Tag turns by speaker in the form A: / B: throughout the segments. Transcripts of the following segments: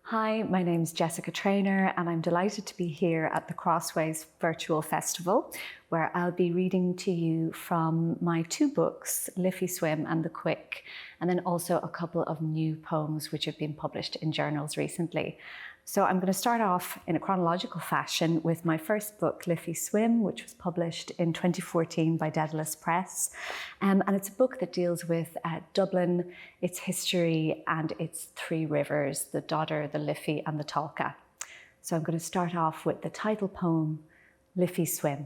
A: Hi, my name's Jessica Traynor and I'm delighted to be here at the Crossways Virtual Festival, where I'll be reading to you from my two books, Liffey Swim and The Quick, and then also a couple of new poems which have been published in journals recently. So I'm going to start off in a chronological fashion with my first book, Liffey Swim, which was published in 2014 by Dedalus Press. And it's a book that deals with Dublin, its history and its three rivers, the Dodder, the Liffey and the Talca. So I'm going to start off with the title poem, Liffey Swim.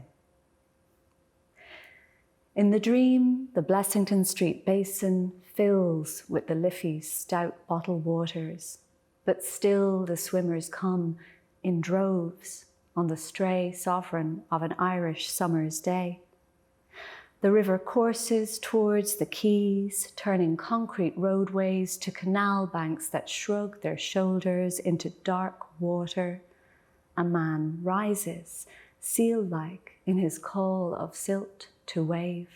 A: In the dream, the Blessington Street basin fills with the Liffey's stout bottled waters. But still the swimmers come in droves on the stray sovereign of an Irish summer's day. The river courses towards the quays, turning concrete roadways to canal banks that shrug their shoulders into dark water. A man rises, seal-like in his call of silt to wave.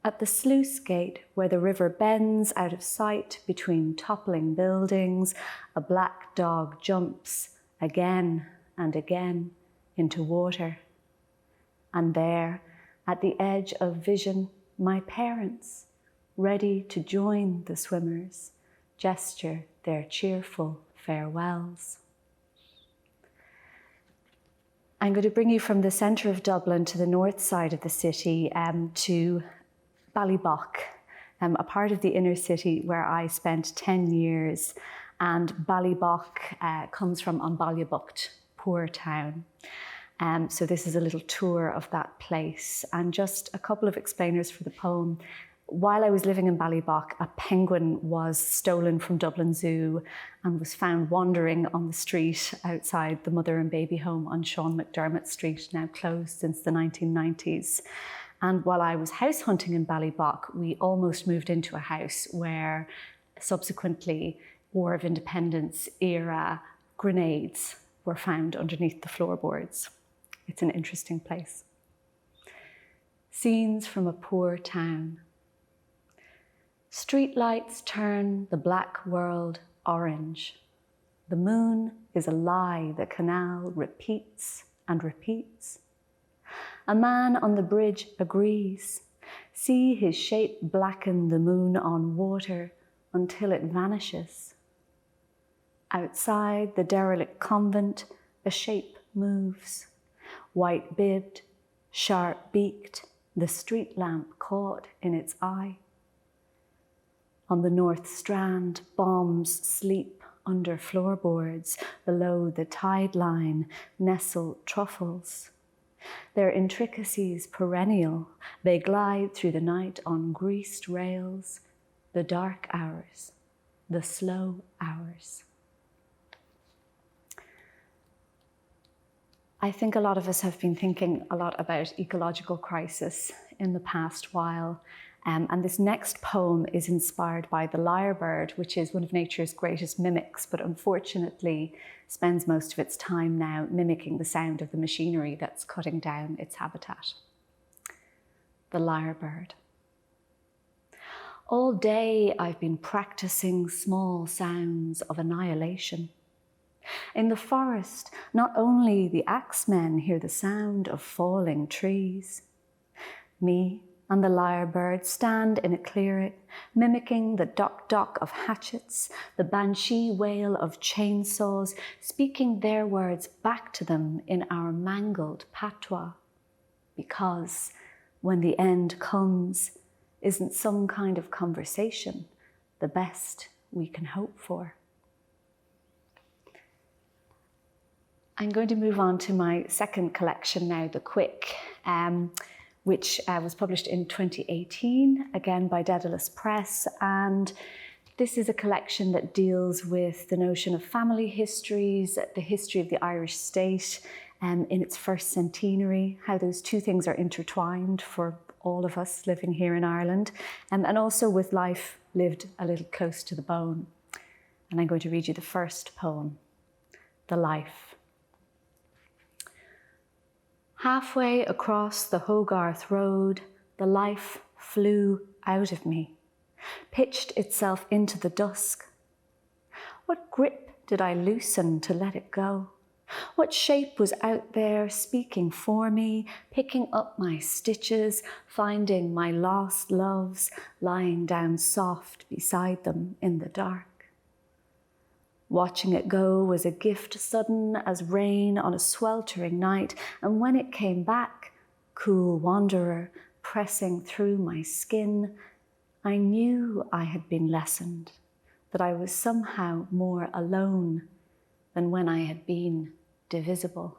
A: At the sluice gate, where the river bends out of sight between toppling buildings, a black dog jumps again and again into water. And there, at the edge of vision, my parents, ready to join the swimmers, gesture their cheerful farewells. I'm going to bring you from the centre of Dublin to the north side of the city to Ballybock, a part of the inner city where I spent 10 years. And Ballybock comes from An Baile-Bocht, poor town. So this is a little tour of that place. And just a couple of explainers for the poem. While I was living in Ballybock, a penguin was stolen from Dublin Zoo and was found wandering on the street outside the mother and baby home on Sean McDermott Street, now closed since the 1990s. And while I was house hunting in Ballybock, we almost moved into a house where subsequently War of Independence era grenades were found underneath the floorboards. It's an interesting place. Scenes from a poor town. Streetlights turn the black world orange. The moon is a lie the canal repeats and repeats. A man on the bridge agrees. See his shape blacken the moon on water until it vanishes. Outside the derelict convent, a shape moves. White-bibbed, sharp-beaked, the street lamp caught in its eye. On the North Strand, bombs sleep under floorboards. Below the tide line nestle truffles. Their intricacies perennial, they glide through the night on greased rails, the dark hours, the slow hours. I think a lot of us have been thinking a lot about ecological crisis in the past while, and this next poem is inspired by the lyrebird, which is one of nature's greatest mimics, but unfortunately spends most of its time now mimicking the sound of the machinery that's cutting down its habitat. The lyrebird. All day I've been practicing small sounds of annihilation. In the forest, not only the axemen hear the sound of falling trees. Me and the lyrebird stand in a clearing, mimicking the dock-dock of hatchets, the banshee wail of chainsaws, speaking their words back to them in our mangled patois. Because when the end comes, isn't some kind of conversation the best we can hope for? I'm going to move on to my second collection now, The Quick, which was published in 2018, again by Dedalus Press. And this is a collection that deals with the notion of family histories, the history of the Irish state in its first centenary, how those two things are intertwined for all of us living here in Ireland, and also with life lived a little close to the bone. And I'm going to read you the first poem, The Life. Halfway across the Hogarth Road, the life flew out of me, pitched itself into the dusk. What grip did I loosen to let it go? What shape was out there speaking for me, picking up my stitches, finding my lost loves, lying down soft beside them in the dark? Watching it go was a gift sudden as rain on a sweltering night, and when it came back, cool wanderer, pressing through my skin, I knew I had been lessened, that I was somehow more alone than when I had been divisible.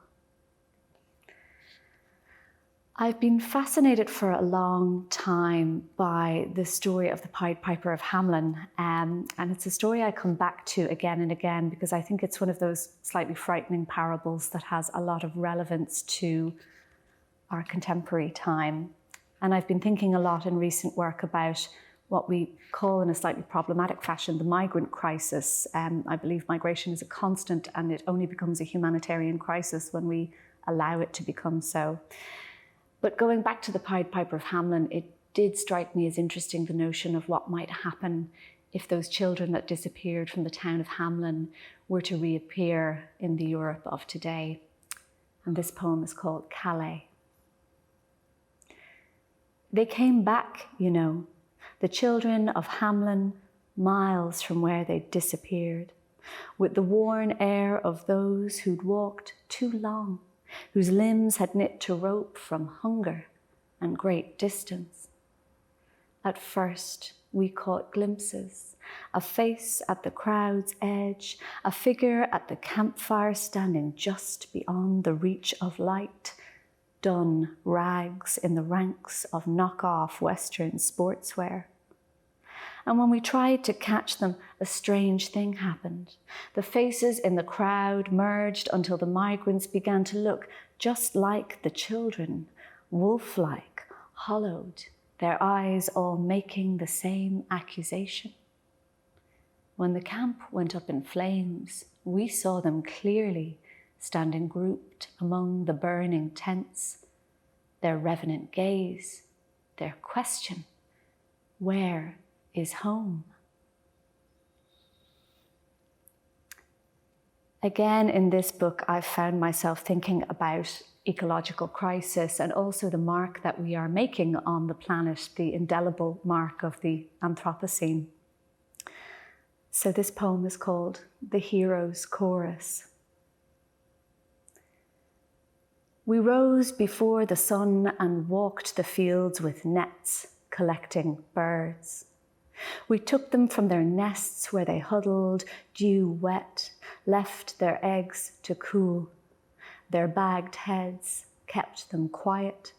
A: I've been fascinated for a long time by the story of the Pied Piper of Hamlin, and it's a story I come back to again and again because I think it's one of those slightly frightening parables that has a lot of relevance to our contemporary time. And I've been thinking a lot in recent work about what we call in a slightly problematic fashion the migrant crisis. I believe migration is a constant and it only becomes a humanitarian crisis when we allow it to become so. But going back to the Pied Piper of Hamlin, it did strike me as interesting the notion of what might happen if those children that disappeared from the town of Hamlin were to reappear in the Europe of today. And this poem is called Calais. They came back, you know, the children of Hamlin, miles from where they'd disappeared, with the worn air of those who'd walked too long, whose limbs had knit to rope from hunger and great distance. At first, we caught glimpses, a face at the crowd's edge, a figure at the campfire standing just beyond the reach of light, dun rags in the ranks of knock-off Western sportswear. And when we tried to catch them, a strange thing happened. The faces in the crowd merged until the migrants began to look just like the children, wolf-like, hollowed, their eyes all making the same accusation. When the camp went up in flames, we saw them clearly, standing grouped among the burning tents, their revenant gaze, their question, where is home? Again, in this book, I've found myself thinking about ecological crisis and also the mark that we are making on the planet, the indelible mark of the Anthropocene. So this poem is called The Hero's Chorus. We rose before the sun and walked the fields with nets, collecting birds. We took them from their nests where they huddled, dew wet, left their eggs to cool. Their bagged heads kept them quiet.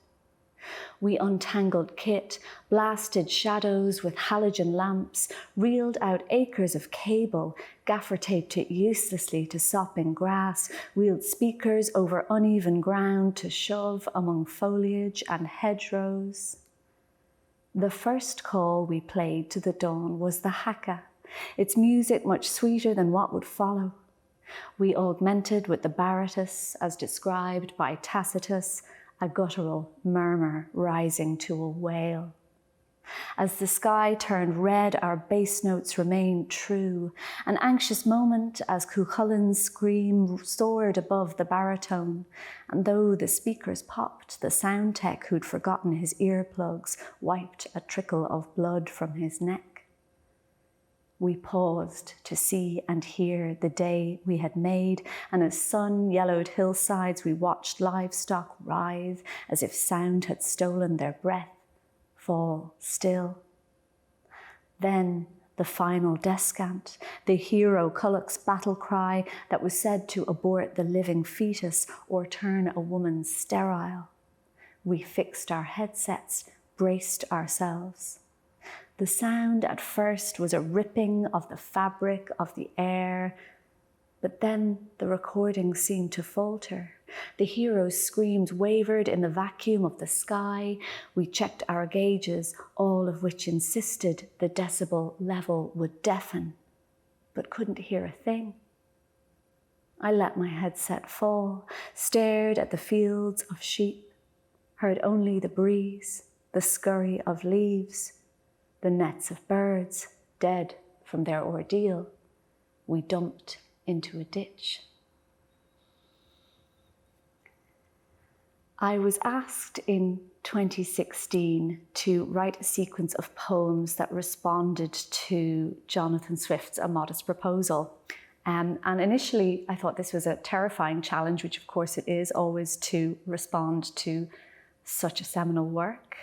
A: We untangled kit, blasted shadows with halogen lamps, reeled out acres of cable, gaffer taped it uselessly to sopping grass, wheeled speakers over uneven ground to shove among foliage and hedgerows. The first call we played to the dawn was the haka, its music much sweeter than what would follow. We augmented with the baratus, as described by Tacitus, a guttural murmur rising to a wail. As the sky turned red, our bass notes remained true. An anxious moment as Cuchullin's scream soared above the baritone, and though the speakers popped, the sound tech who'd forgotten his earplugs wiped a trickle of blood from his neck. We paused to see and hear the day we had made, and as sun-yellowed hillsides we watched livestock writhe as if sound had stolen their breath, fall still. Then the final descant, the hero Culloch's battle cry that was said to abort the living fetus or turn a woman sterile. We fixed our headsets, braced ourselves. The sound at first was a ripping of the fabric of the air, but then the recording seemed to falter. The hero's screams wavered in the vacuum of the sky. We checked our gauges, all of which insisted the decibel level would deafen, but couldn't hear a thing. I let my headset fall, stared at the fields of sheep, heard only the breeze, the scurry of leaves, the nets of birds dead from their ordeal. We dumped into a ditch. I was asked in 2016 to write a sequence of poems that responded to Jonathan Swift's A Modest Proposal. And initially I thought this was a terrifying challenge, which of course it is always to respond to such a seminal work.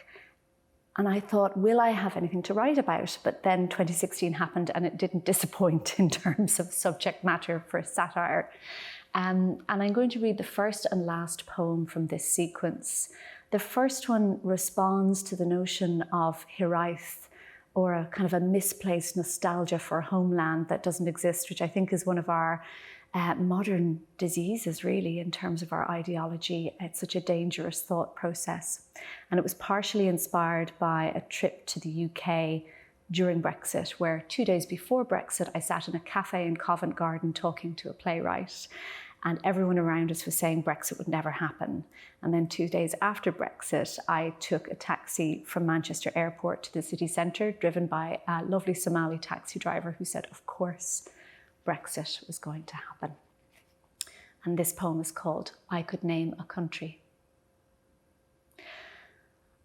A: And I thought, will I have anything to write about? But then 2016 happened and it didn't disappoint in terms of subject matter for satire. And I'm going to read the first and last poem from this sequence. The first one responds to the notion of hiraeth, or a kind of a misplaced nostalgia for a homeland that doesn't exist, which I think is one of our modern diseases, really, in terms of our ideology. It's such a dangerous thought process. And it was partially inspired by a trip to the UK during Brexit, where 2 days before Brexit, I sat in a cafe in Covent Garden talking to a playwright, and everyone around us was saying Brexit would never happen. And then 2 days after Brexit, I took a taxi from Manchester Airport to the city centre, driven by a lovely Somali taxi driver who said, of course, Brexit was going to happen. And this poem is called I Could Name a Country.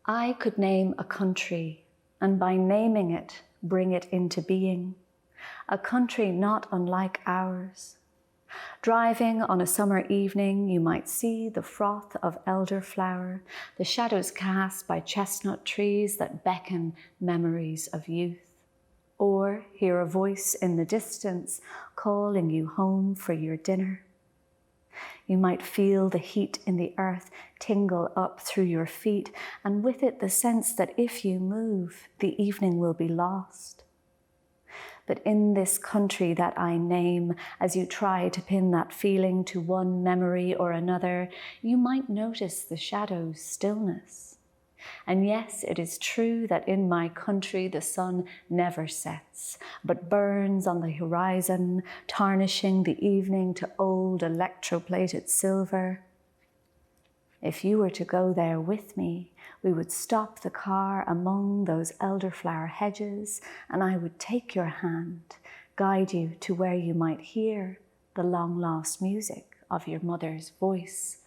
A: I could name a country, and by naming it, bring it into being. A country not unlike ours. Driving on a summer evening, you might see the froth of elderflower, the shadows cast by chestnut trees that beckon memories of youth. Or hear a voice in the distance calling you home for your dinner. You might feel the heat in the earth tingle up through your feet, and with it the sense that if you move, the evening will be lost. But in this country that I name, as you try to pin that feeling to one memory or another, you might notice the shadow's stillness. And yes, it is true that in my country the sun never sets, but burns on the horizon, tarnishing the evening to old electroplated silver. If you were to go there with me, we would stop the car among those elderflower hedges, and I would take your hand, guide you to where you might hear the long-lost music of your mother's voice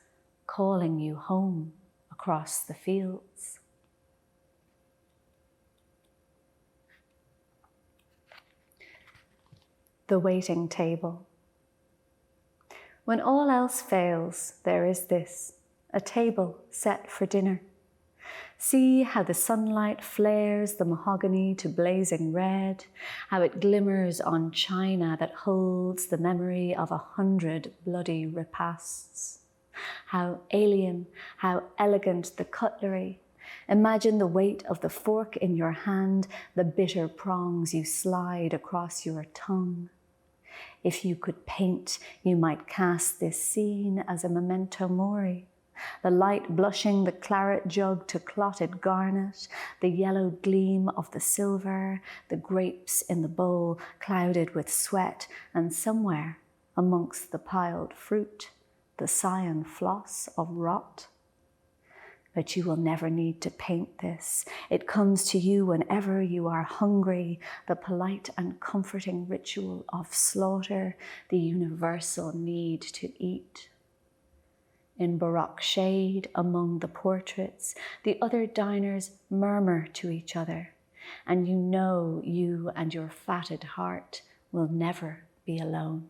A: calling you home across the fields. The waiting table. When all else fails, there is this, a table set for dinner. See how the sunlight flares the mahogany to blazing red, how it glimmers on china that holds the memory of 100 bloody repasts. How alien, how elegant the cutlery. Imagine the weight of the fork in your hand, the bitter prongs you slide across your tongue. If you could paint, you might cast this scene as a memento mori. The light blushing the claret jug to clotted garnet, the yellow gleam of the silver, the grapes in the bowl clouded with sweat, and somewhere amongst the piled fruit, the cyan floss of rot. But you will never need to paint this. It comes to you whenever you are hungry, the polite and comforting ritual of slaughter, the universal need to eat. In Baroque shade among the portraits, the other diners murmur to each other, and you know you and your fatted heart will never be alone.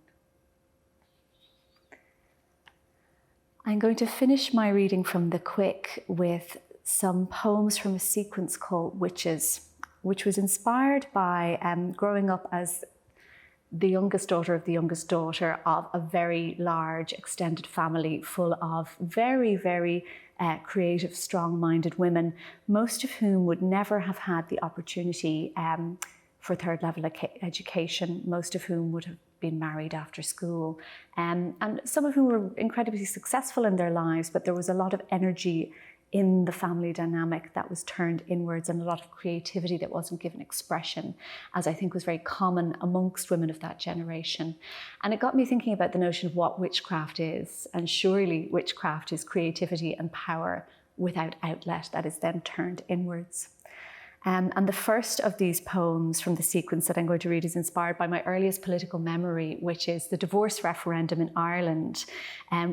A: I'm going to finish my reading from The Quick with some poems from a sequence called Witches, which was inspired by growing up as the youngest daughter of the youngest daughter of a very large extended family full of very, very creative, strong-minded women, most of whom would never have had the opportunity for third level education, most of whom would have been married after school, and some of whom were incredibly successful in their lives, but there was a lot of energy in the family dynamic that was turned inwards and a lot of creativity that wasn't given expression, as I think was very common amongst women of that generation. And it got me thinking about the notion of what witchcraft is, and surely witchcraft is creativity and power without outlet that is then turned inwards. And the first of these poems from the sequence that I'm going to read is inspired by my earliest political memory, which is the divorce referendum in Ireland,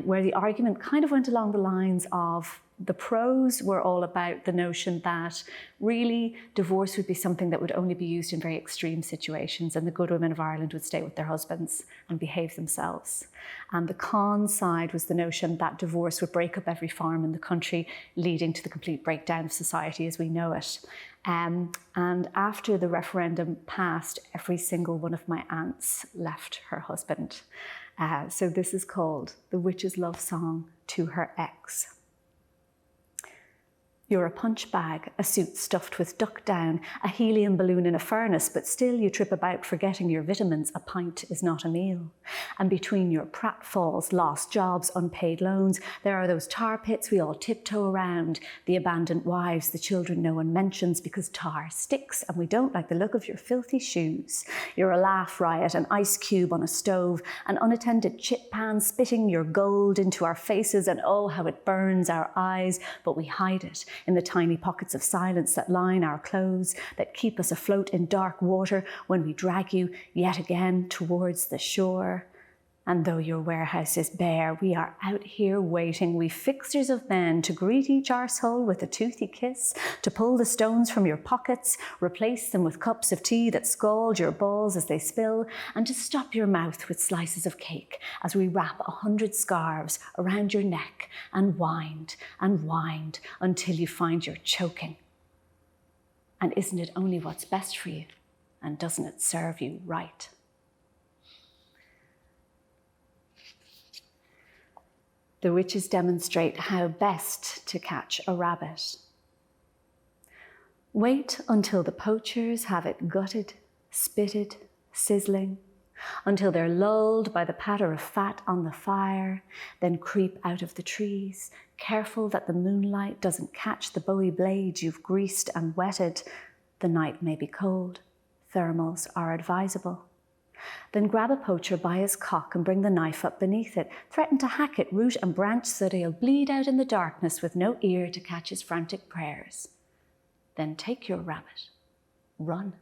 A: where the argument kind of went along the lines of the pros were all about the notion that really divorce would be something that would only be used in very extreme situations, and the good women of Ireland would stay with their husbands and behave themselves. And the con side was the notion that divorce would break up every farm in the country, leading to the complete breakdown of society as we know it. And after the referendum passed, every single one of my aunts left her husband. So this is called The Witch's Love Song to Her Ex. You're a punch bag, a suit stuffed with duck down, a helium balloon in a furnace, but still you trip about forgetting your vitamins. A pint is not a meal. And between your pratfalls, lost jobs, unpaid loans, there are those tar pits we all tiptoe around, the abandoned wives, the children no one mentions because tar sticks and we don't like the look of your filthy shoes. You're a laugh riot, an ice cube on a stove, an unattended chip pan spitting your gold into our faces, and oh, how it burns our eyes, but we hide it in the tiny pockets of silence that line our clothes, that keep us afloat in dark water when we drag you yet again towards the shore. And though your warehouse is bare, we are out here waiting, we fixers of men, to greet each arsehole with a toothy kiss, to pull the stones from your pockets, replace them with cups of tea that scald your balls as they spill, and to stop your mouth with slices of cake as we wrap 100 scarves around your neck and wind until you find you're choking. And isn't it only what's best for you? And doesn't it serve you right? The witches demonstrate how best to catch a rabbit. Wait until the poachers have it gutted, spitted, sizzling, until they're lulled by the patter of fat on the fire, then creep out of the trees, careful that the moonlight doesn't catch the bowie blades you've greased and wetted. The night may be cold. Thermals are advisable. Then grab a poacher by his cock and bring the knife up beneath it. Threaten to hack it root and branch so that he'll bleed out in the darkness with no ear to catch his frantic prayers. Then take your rabbit. Run.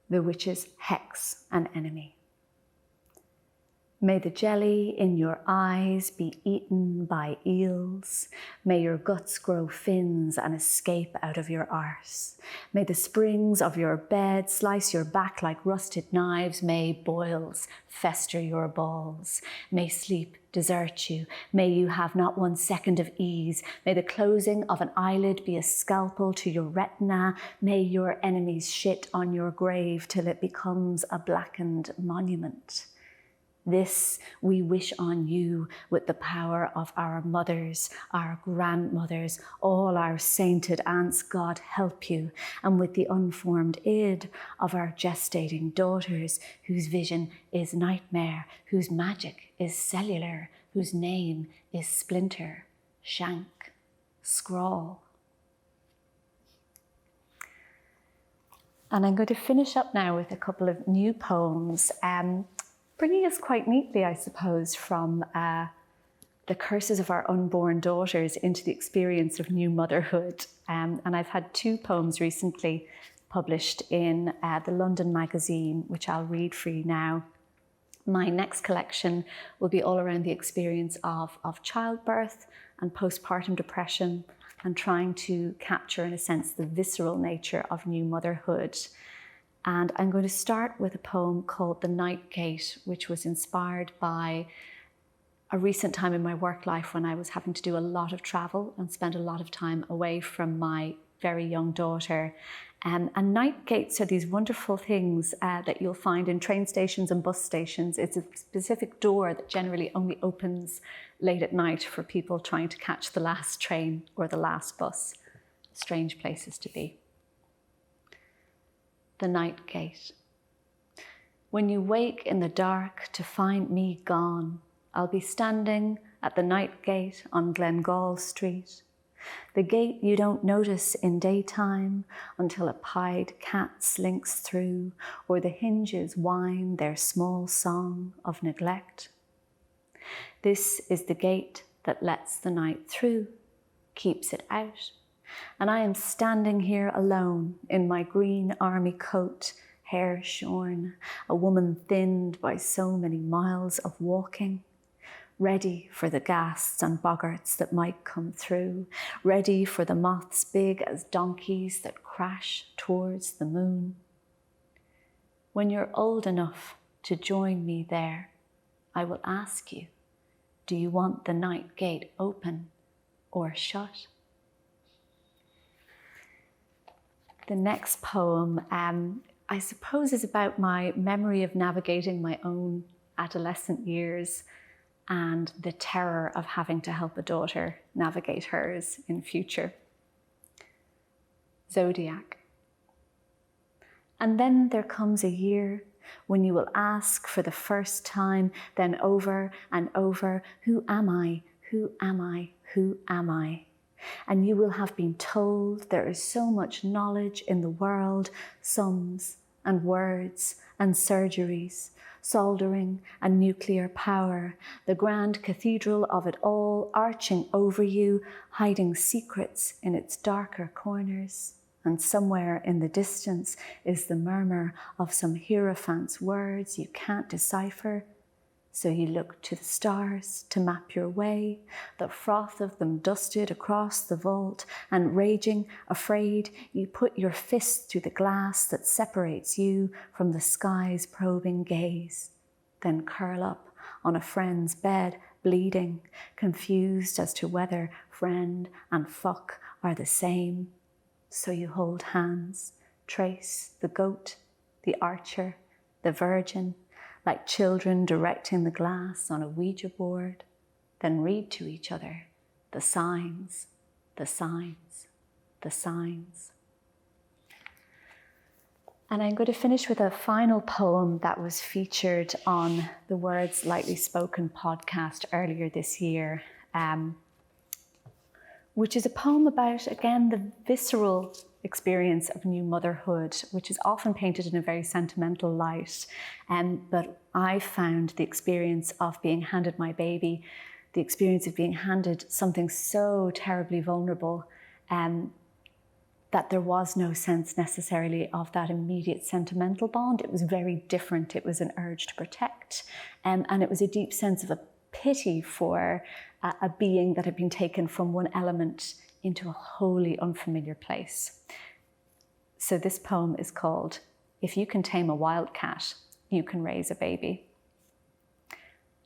A: The witch's hex an enemy. May the jelly in your eyes be eaten by eels. May your guts grow fins and escape out of your arse. May the springs of your bed slice your back like rusted knives. May boils fester your balls. May sleep desert you. May you have not 1 second of ease. May the closing of an eyelid be a scalpel to your retina. May your enemies shit on your grave till it becomes a blackened monument. This we wish on you with the power of our mothers, our grandmothers, all our sainted aunts, God help you, and with the unformed id of our gestating daughters, whose vision is nightmare, whose magic is cellular, whose name is splinter, shank, scrawl. And I'm going to finish up now with a couple of new poems, bringing us quite neatly, I suppose, from the curses of our unborn daughters into the experience of new motherhood. And I've had 2 poems recently published in the London magazine, which I'll read for you now. My next collection will be all around the experience of childbirth and postpartum depression, and trying to capture, in a sense, the visceral nature of new motherhood. And I'm going to start with a poem called The Night Gate, which was inspired by a recent time in my work life when I was having to do a lot of travel and spend a lot of time away from my very young daughter. And night gates are these wonderful things that you'll find in train stations and bus stations. It's a specific door that generally only opens late at night for people trying to catch the last train or the last bus. Strange places to be. The Night Gate. When you wake in the dark to find me gone, I'll be standing at the night gate on Glengall Street. The gate you don't notice in daytime until a pied cat slinks through, or the hinges whine their small song of neglect. This is the gate that lets the night through, keeps it out. And I am standing here alone in my green army coat, hair shorn, a woman thinned by so many miles of walking, ready for the ghasts and boggarts that might come through, ready for the moths big as donkeys that crash towards the moon. When you're old enough to join me there, I will ask you, do you want the night gate open or shut? The next poem, I suppose, is about my memory of navigating my own adolescent years and the terror of having to help a daughter navigate hers in future. Zodiac. And then there comes a year when you will ask for the first time, then over and over, who am I? Who am I? Who am I? And you will have been told there is so much knowledge in the world, sums and words and surgeries, soldering and nuclear power, the grand cathedral of it all arching over you, hiding secrets in its darker corners. And somewhere in the distance is the murmur of some hierophant's words you can't decipher. So you look to the stars to map your way, the froth of them dusted across the vault, and raging, afraid, you put your fist through the glass that separates you from the sky's probing gaze, then curl up on a friend's bed, bleeding, confused as to whether friend and fuck are the same. So you hold hands, trace the goat, the archer, the virgin, like children directing the glass on a Ouija board, then read to each other the signs, the signs, the signs. And I'm going to finish with a final poem that was featured on the Words Lightly Spoken podcast earlier this year, which is a poem about, again, the visceral experience of new motherhood, which is often painted in a very sentimental light. But I found the experience of being handed my baby, the experience of being handed something so terribly vulnerable, that there was no sense necessarily of that immediate sentimental bond. It was very different. It was an urge to protect, and it was a deep sense of a pity for a being that had been taken from one element into a wholly unfamiliar place. So this poem is called, If You Can Tame a Wildcat, You Can Raise a Baby.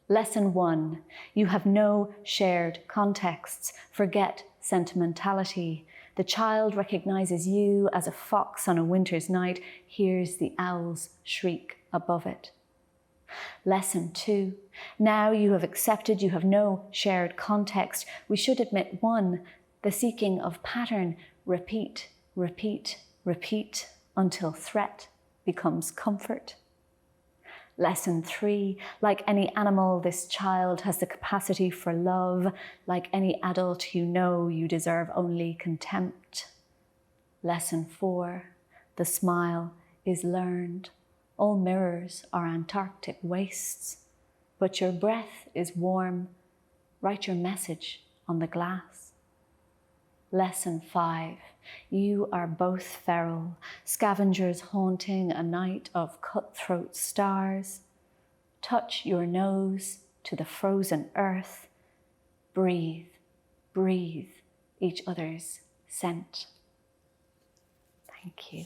A: Lesson 1, you have no shared contexts. Forget sentimentality. The child recognizes you as a fox on a winter's night, hears the owl's shriek above it. Lesson 2, now you have accepted you have no shared context. We should admit 1, the seeking of pattern, repeat, repeat, repeat, until threat becomes comfort. Lesson 3, like any animal, this child has the capacity for love. Like any adult, you know you deserve only contempt. Lesson 4, the smile is learned. All mirrors are Antarctic wastes, but your breath is warm. Write your message on the glass. Lesson 5, you are both feral, scavengers haunting a night of cutthroat stars. Touch your nose to the frozen earth. Breathe, breathe each other's scent. Thank you.